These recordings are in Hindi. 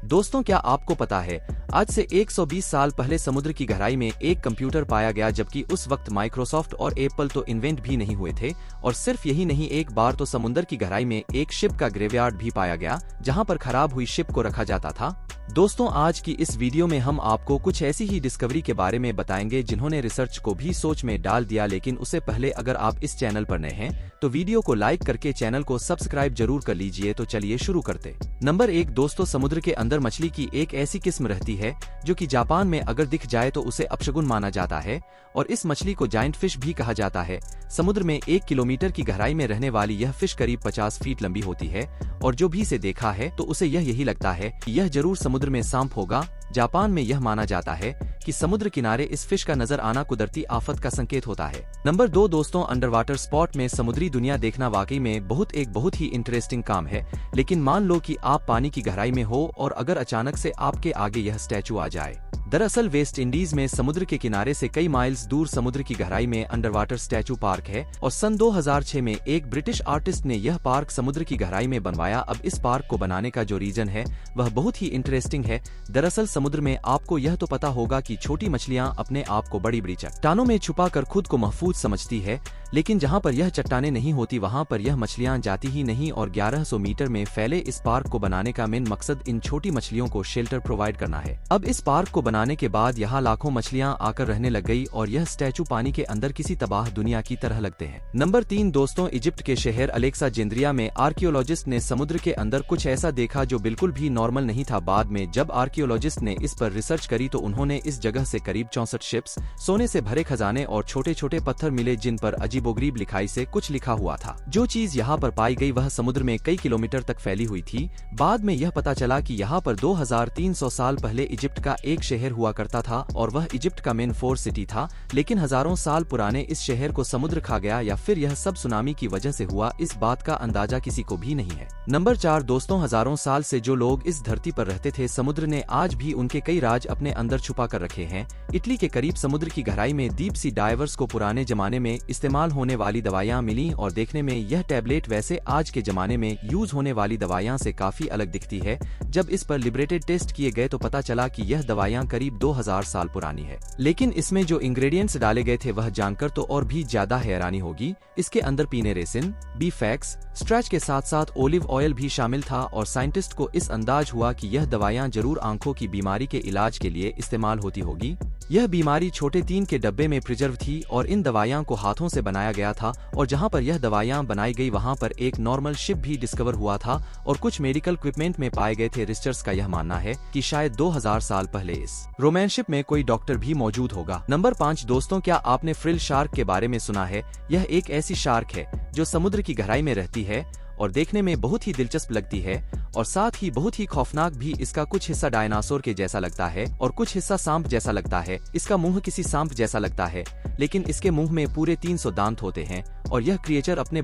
दोस्तों, क्या आपको पता है आज से 120 साल पहले समुद्र की गहराई में एक कंप्यूटर पाया गया, जबकि उस वक्त माइक्रोसॉफ्ट और एप्पल तो इन्वेंट भी नहीं हुए थे। और सिर्फ यही नहीं, एक बार तो समुद्र की गहराई में एक शिप का ग्रेवयार्ड भी पाया गया जहां पर खराब हुई शिप को रखा जाता था। दोस्तों, आज की इस वीडियो में हम आपको कुछ ऐसी ही डिस्कवरी के बारे में बताएंगे जिन्होंने रिसर्च को भी सोच में डाल दिया। लेकिन उससे पहले अगर आप इस चैनल पर नए हैं तो वीडियो को लाइक करके चैनल को सब्सक्राइब जरूर कर लीजिए। तो चलिए शुरू करते। नंबर 1 दोस्तों, समुद्र के अंदर मछली की एक ऐसी किस्म रहती है जो कि जापान में अगर दिख जाए तो उसे अपशगुन माना जाता है और इस मछली को जायंट फिश भी कहा जाता है। समुद्र में 1 किलोमीटर की गहराई में रहने वाली यह फिश करीब 50 फीट लंबी होती है और जो भी इसे देखा है तो उसे यही लगता है कि यह जरूर समुद्र में सांप होगा। जापान में यह माना जाता है कि समुद्र किनारे इस फिश का नजर आना कुदरती आफत का संकेत होता है। नंबर 2 दोस्तों, अंडर वाटर स्पॉट में समुद्री दुनिया देखना वाकई में बहुत ही इंटरेस्टिंग काम है। लेकिन मान लो कि आप पानी की गहराई में हो और अगर अचानक से आपके आगे यह स्टैचू आ जाए। दरअसल वेस्ट इंडीज में समुद्र के किनारे से कई माइल्स दूर समुद्र की गहराई में अंडर वाटर स्टैचू पार्क है और सन 2006 में एक ब्रिटिश आर्टिस्ट ने यह पार्क समुद्र की गहराई में बनवाया। अब इस पार्क को बनाने का जो रीजन है वह बहुत ही इंटरेस्टिंग है। दरअसल समुद्र में आपको यह तो पता होगा कि छोटी मछलियां अपने आप को बड़ी बड़ी चट्टानों में छुपा कर खुद को महफूज समझती है, लेकिन जहां पर यह चट्टानें नहीं होती वहां पर यह मछलियां जाती ही नहीं। और 1100 मीटर में फैले इस पार्क को बनाने का मेन मकसद इन छोटी मछलियों को शेल्टर प्रोवाइड करना है। अब इस पार्क को बनाने के बाद यहाँ लाखों मछलियां आकर रहने लग गई और यह स्टैचू पानी के अंदर किसी तबाह दुनिया की तरह लगते हैं। नंबर 3 दोस्तों, इजिप्ट के शहर अलेक्जेंड्रिया में आर्कियोलॉजिस्ट ने समुद्र के अंदर कुछ ऐसा देखा जो बिल्कुल भी नॉर्मल नहीं था। बाद में जब आर्कियोलॉजिस्ट ने इस पर रिसर्च करी तो उन्होंने इस जगह से करीब 64 शिप्स, सोने से भरे खजाने और छोटे छोटे पत्थर मिले जिन पर अजीबोगरीब लिखाई से कुछ लिखा हुआ था। जो चीज यहाँ पर पाई गई वह समुद्र में कई किलोमीटर तक फैली हुई थी। बाद में यह पता चला कि यहाँ पर 2300 साल पहले इजिप्ट का एक शहर हुआ करता था और वह इजिप्ट का मेन फोर्ट सिटी था। लेकिन हजारों साल पुराने इस शहर को समुद्र खा गया या फिर यह सब सुनामी की वजह से हुआ, इस बात का अंदाजा किसी को भी नहीं है। नंबर 4 दोस्तों, हजारों साल से जो लोग इस धरती पर रहते थे समुद्र ने आज भी उनके कई राज अपने अंदर छुपा कर रखे हैं। इटली के करीब समुद्र की गहराई में डीप सी डाइवर्स को पुराने जमाने में इस्तेमाल होने वाली दवाइयां मिली और देखने में यह टैबलेट वैसे आज के जमाने में यूज होने वाली दवाइयां से काफी अलग दिखती है। जब इस पर लिबरेटेड टेस्ट किए गए तो पता चला कि यह दवाइयां करीब 2000 साल पुरानी है। लेकिन इसमें जो इंग्रेडिएंट्स डाले गए थे वह जानकर तो और भी ज्यादा हैरानी होगी। इसके अंदर पीने रेसिन, बीफैक्स, स्ट्रेच के साथ साथ ओलिव ऑयल भी शामिल था और साइंटिस्ट को इस अंदाज हुआ कि यह दवाइयां जरूर आंखों की बीमारी के इलाज के लिए इस्तेमाल होती होगी। यह बीमारी छोटे 3 के डब्बे में प्रिजर्व थी और इन दवाइयां को हाथों से बनाया गया था और जहां पर यह दवाइयां बनाई गई वहां पर एक नॉर्मल शिप भी डिस्कवर हुआ था और कुछ मेडिकल इक्विपमेंट में पाए गए थे। रिसर्चर्स का यह मानना है कि शायद 2000 साल पहले इस रोमैन शिप में कोई डॉक्टर भी मौजूद होगा। नंबर 5 दोस्तों, क्या आपने फ्रिल शार्क के बारे में सुना है? यह एक ऐसी शार्क है जो समुद्र की गहराई में रहती है और देखने में बहुत ही दिलचस्प लगती है और साथ ही बहुत ही खौफनाक भी। इसका कुछ हिस्सा डायनासोर के जैसा लगता है और कुछ हिस्सा सांप जैसा लगता है। इसका मुंह किसी सांप जैसा लगता है, लेकिन इसके मुंह में पूरे 300 दांत होते हैं और यह क्रिएचर अपनी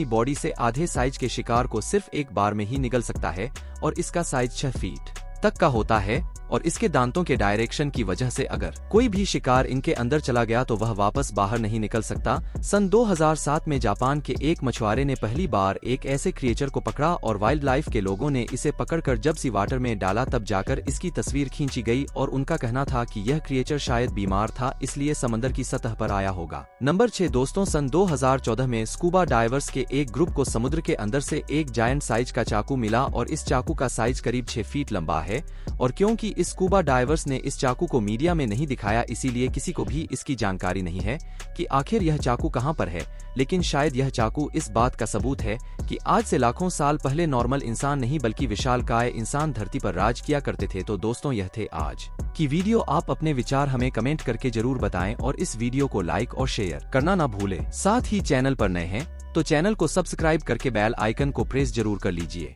बॉडी से आधे साइज के शिकार को सिर्फ एक बार में ही निगल सकता है और इसका साइज 6 फीट तक का होता है और इसके दांतों के डायरेक्शन की वजह से अगर कोई भी शिकार इनके अंदर चला गया तो वह वापस बाहर नहीं निकल सकता। सन 2007 में जापान के एक मछुआरे ने पहली बार एक ऐसे क्रिएचर को पकड़ा और वाइल्ड लाइफ के लोगों ने इसे पकड़कर जब सी वाटर में डाला तब जाकर इसकी तस्वीर खींची गई और उनका कहना था कि यह क्रिएचर शायद बीमार था इसलिए समंदर की सतह पर आया होगा। नंबर 6 दोस्तों, सन 2014 में स्कूबा डाइवर्स के एक ग्रुप को समुद्र के अंदर से एक जायंट साइज का चाकू मिला और इस चाकू का साइज करीब 6 फीट लंबा है और क्योंकि इस स्कूबा डाइवर्स ने इस चाकू को मीडिया में नहीं दिखाया इसीलिए किसी को भी इसकी जानकारी नहीं है कि आखिर यह चाकू कहां पर है। लेकिन शायद यह चाकू इस बात का सबूत है कि आज से लाखों साल पहले नॉर्मल इंसान नहीं बल्कि विशालकाय इंसान धरती पर राज किया करते थे। तो दोस्तों, यह थे आज की वीडियो। आप अपने विचार हमें कमेंट करके जरूर बताएं और इस वीडियो को लाइक और शेयर करना ना भूलें। साथ ही चैनल पर नए हैं तो चैनल को सब्सक्राइब करके बेल आइकन को प्रेस जरूर कर लीजिए।